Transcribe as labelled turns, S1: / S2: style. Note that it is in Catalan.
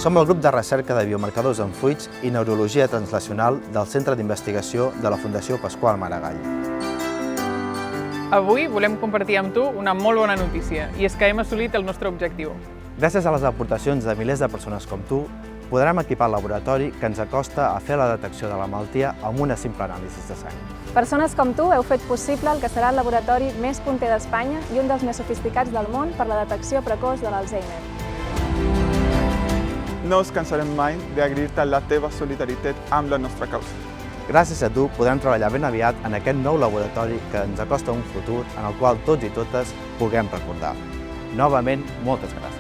S1: Som el grup de recerca de biomarcadors en fruits i neurologia translacional del Centre d'Investigació de la Fundació Pasqual Maragall.
S2: Avui volem compartir amb tu una molt bona notícia, i és que hem assolit el nostre objectiu.
S1: Gràcies a les aportacions de milers de persones com tu, podrem equipar el laboratori que ens acosta a fer la detecció de la malaltia amb una simple anàlisi de sang.
S3: Persones com tu heu fet possible el que serà el laboratori més punter d'Espanya i un dels més sofisticats del món per la detecció precoç de l'Alzheimer.
S4: No ens cansarem mai d'agrair-te la teva solidaritat amb la nostra causa.
S1: Gràcies a tu podrem treballar ben aviat en aquest nou laboratori que ens acosta a un futur en el qual tots i totes puguem recordar. Novament, moltes gràcies.